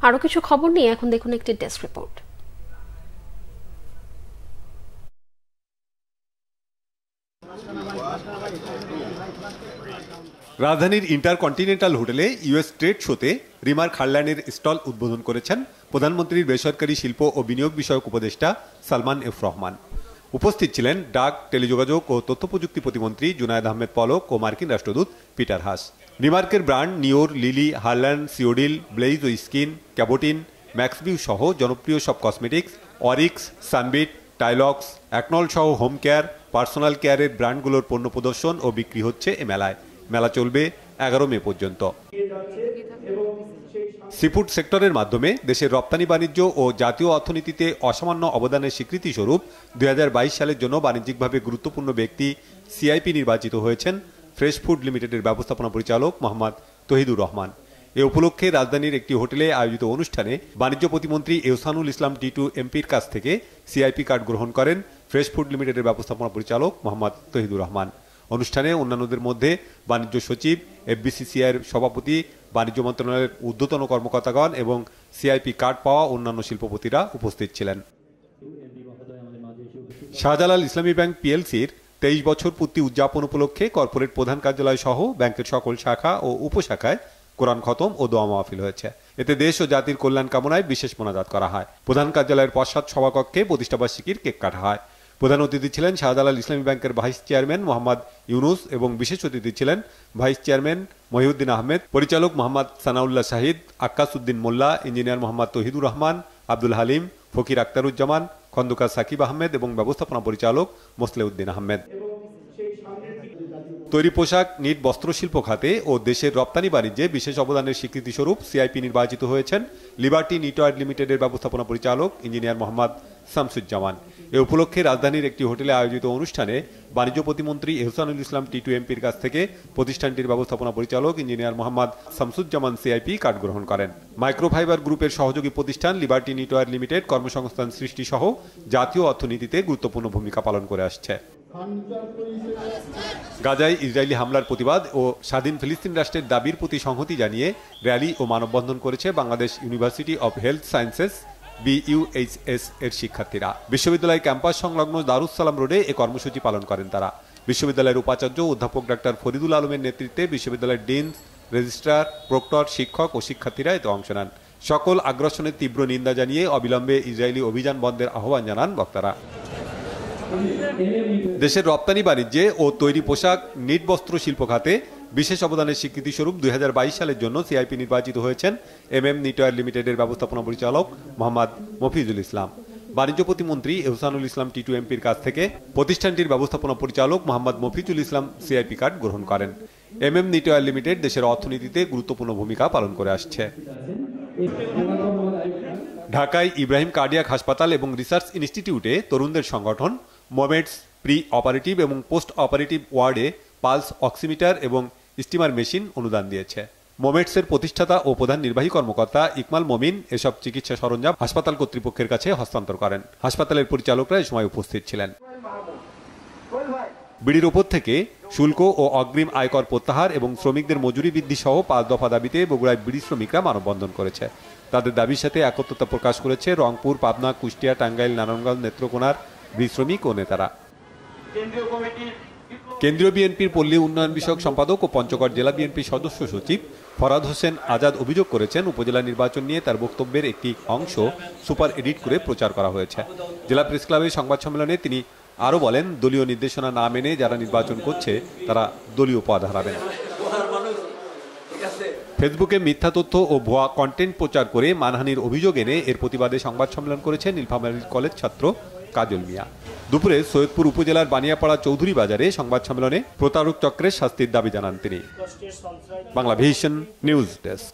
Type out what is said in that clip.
আরো কিছু খবর নিয়ে এখন দেখুন একটি ডেস্ক রিপোর্ট। রাজধানীর ইন্টারকন্টিনেন্টাল হোটেলে ইউএস ট্রেড শোতে রিমার খারলানের স্টল উদ্বোধন করেছেন প্রধানমন্ত্রীর বেসরকারি শিল্প ও বিনিয়োগ বিষয়ক উপদেষ্টা সালমান এফ রহমান। উপস্থিত ছিলেন ডাক, টেলিযোগাযোগ ও তথ্য প্রযুক্তি প্রতিমন্ত্রী জুনায়েদ আহমেদ পলক ও মার্কিন রাষ্ট্রদূত পিটার হাস। রিমার্কের ব্র্যান্ড নিওর, লিলি, হারল্যান্ড, সিওডিল, Blaze O Skin, Cabotine, Maxview সহ জনপ্রিয় সব cosmetics, Orix, Sunbit, Tylox, Acnol সহ হোম কেয়ার, পার্সোনাল কেয়ারের ব্র্যান্ডগুলোর পণ্য প্রদর্শন ও বিক্রি হচ্ছে এ মেলায়। মেলা চলবে 11 মে পর্যন্ত। সিফুড সেক্টরের মাধ্যমে দেশের রপ্তানি বাণিজ্য ও জাতীয় অর্থনীতিতে অসামান্য অবদানের স্বীকৃতি স্বরূপ 2022 সালের জন্য বাণিজ্যিকভাবে গুরুত্বপূর্ণ ব্যক্তি সিআইপি নির্বাচিত হয়েছেন ফ্রেশ ফুড লিমিটেডের ব্যবস্থাপনা পরিচালক মোহাম্মদ তহিদুর রহমান। এ উপলক্ষে রাজধানীর একটি হোটেলে আয়োজিত অনুষ্ঠানে বাণিজ্য প্রতিমন্ত্রী এহসানুল ইসলাম টিটু এমপির কাছ থেকে সিআইপি কার্ড গ্রহণ করেন ফ্রেশ ফুড লিমিটেডের ব্যবস্থাপনা পরিচালক মোহাম্মদ তহিদুর রহমান। অনুষ্ঠানে অন্যান্যদের মধ্যে বাণিজ্য সচিব, এফবিসিসিআইয়ের সভাপতি, বাণিজ্য মন্ত্রণালয়ের ঊর্ধ্বতন কর্মকর্তাগণ এবং সিআইপি কার্ড পাওয়া অন্যান্য শিল্পপতিরা উপস্থিত ছিলেন। শাহজালাল ইসলামী ব্যাংক পিএলসির 23 বছর পূর্তি উদযাপন উপলক্ষে কর্পোরেট প্রধান কার্যালয় সহ ব্যাংকের সকল শাখা ও উপশাখায় কোরআন খতম ও দোয়া মাহফিল হয়েছে। এতে দেশ ও জাতির কল্যাণ কামনায় বিশেষ মোনাজাত করা হয়। প্রধান কার্যালয়ের পশ্চাৎ সভাকক্ষে প্রতিষ্ঠাবার্ষিকীর কেক কাটা হয়। প্রধান অতিথি ছিলেন শাহজালাল ইসলামী ব্যাংকের ভাইস চেয়ারম্যান মোহাম্মদ ইউনুস এবং বিশেষ অতিথি ছিলেন ভাইস চেয়ারম্যান মহিউদ্দিন আহমেদ, পরিচালক মোহাম্মদ সানাউল্লাহ শাহিদ, আক্কাস উদ্দিন মোল্লা, ইঞ্জিনিয়ার মোহাম্মদ তহিদুর রহমান, আব্দুল হালিম, ফকির আক্তারুজ্জামান, খন্দকার সাকিব আহমেদ এবং ব্যবস্থাপনা পরিচালক মোসলেউদ্দিন আহমেদ। তৈরি পোশাক, নিট, বস্ত্রশিল্প খাতে ও দেশের রপ্তানি বাণিজ্যে বিশেষ অবদানের স্বীকৃতি স্বরূপ সিআইপি নির্বাচিত হয়েছেন লিবার্টি নিটওয়ার্ড লিমিটেডের ব্যবস্থাপনা পরিচালক ইঞ্জিনিয়ার মোহাম্মদ শামসুজ্জামান। এ উপলক্ষে রাজধানীর একটি হোটেলে আয়োজিত অনুষ্ঠানে বাণিজ্য প্রতিমন্ত্রী এহসানুল ইসলাম টিটু এমপির কাছ থেকে প্রতিষ্ঠানটির ব্যবস্থাপনা পরিচালক engineer Mohammad Shamsuzzaman CIP card গ্রহণ করেন। মাইক্রোফাইবার গ্রুপের সহযোগী প্রতিষ্ঠান লিবার্টি নিটওয়ার্ড লিমিটেড কর্মসংস্থান সৃষ্টি সহ জাতীয় অর্থনীতিতে গুরুত্বপূর্ণ ভূমিকা পালন করে আসছে। গাজায় ইসরায়েলি হামলার প্রতিবাদ ও স্বাধীন ফিলিস্তিন রাষ্ট্রের দাবির প্রতি সংহতি জানিয়ে র্যালি ও মানববন্ধন করেছে Bangladesh university of health sciences BUHS এর শিক্ষার্থীরা। বিশ্ববিদ্যালয় ক্যাম্পাস সংলগ্ন দারুস সালাম রোডে এ কর্মসূচি পালন করেন তারা। বিশ্ববিদ্যালয়ের উপাচার্য অধ্যাপক ডাক্তার ফরিদুল আলমের নেতৃত্বে বিশ্ববিদ্যালয়ের ডিন, রেজিস্ট্রার, প্রক্টর, শিক্ষক ও শিক্ষার্থীরা এতে অংশ নেন। সকল আগ্রাসনের তীব্র নিন্দা জানিয়ে অবিলম্বে ইসরায়েলি অভিযান বন্ধের আহ্বান জানান বক্তারা। দেশের রপ্তানি বাণিজ্যে ও তৈরি পোশাক, নিট, বস্ত্র শিল্প খাতে বিশেষ অবদানের স্বীকৃতি স্বরূপ 2022 সালের জন্য সিআইপি নির্বাচিত হয়েছেন নিটওয়ার্ড লিমিটেডের ব্যবস্থাপনা পরিচালক মোহাম্মদ মফিজুল ইসলাম। বাণিজ্য প্রতিমন্ত্রী এহসানুল ইসলাম টিটু এমপির কাছ থেকে প্রতিষ্ঠানটির ব্যবস্থাপনা পরিচালক মোহাম্মদ মফিজুল ইসলাম সিআইপি কার্ড গ্রহণ করেন। নিটওয়ার্ড লিমিটেড দেশের অর্থনীতিতে গুরুত্বপূর্ণ ভূমিকা পালন করে আসছে। ঢাকায় ইব্রাহিম কার্ডিয়াক হাসপাতাল এবং রিসার্চ ইনস্টিটিউটে তরুণদের সংগঠন মোমেন্টস প্রি অপারেটিভ এবং পোস্ট অপারেটিভ ওয়ার্ডে পালস অক্সিমিটার এবং স্টিমার মেশিন অনুদান দিয়েছে। মোমেন্টসের প্রতিষ্ঠাতা ও প্রধান নির্বাহী কর্মকর্তা ইকমাল মমিন এসব চিকিৎসা সরঞ্জাম হাসপাতাল কর্তৃপক্ষের কাছে হস্তান্তর করেন। হাসপাতালের পরিচালকরা এ সময় উপস্থিত ছিলেন। বিড়ির ওপর থেকে শুল্ক ও অগ্রিম আয়কর প্রত্যাহার এবং শ্রমিকদের মজুরি বৃদ্ধি সহ 5 দফা দাবিতে বগুড়ায় বিড়ি শ্রমিকরা মানববন্ধন করেছে। তাদের দাবির সাথে একত্রতা প্রকাশ করেছে রংপুর, পাবনা, কুষ্টিয়া, টাঙ্গাইল, নারায়ণগঞ্জ, নেত্রকোনার বিড়ি শ্রমিক ও নেতারা। কেন্দ্রীয় বিএনপির পল্লী উন্নয়ন বিষয়ক সম্পাদক ও পঞ্চগড় জেলা বিএনপির সদস্য সচিব ফরাদ হোসেন আজাদ অভিযোগ করেছেন, উপজেলা নির্বাচন নিয়ে তার বক্তব্যের একটি অংশ সুপার এডিট করে প্রচার করা হয়েছে। জেলা প্রেস ক্লাবের সংবাদ সম্মেলনে তিনি আরও বলেন, দলীয় নির্দেশনা না মেনে যারা নির্বাচন করছে তারা দলীয় পদ হারাবেন। ফেসবুকে মিথ্যা তথ্য ও ভুয়া কন্টেন্ট প্রচার করে মানহানির অভিযোগ এনে এর প্রতিবাদে সংবাদ সম্মেলন করেছেন নীলফামারী কলেজ ছাত্র কাজল মিয়া। দুপুরে সৈয়দপুর উপজেলার বানিয়াপাড়া চৌধুরী বাজারে সংবাদ সম্মেলনে প্রতারক চক্রের শাস্তির দাবি জানান তিনি। Banglavision news desk.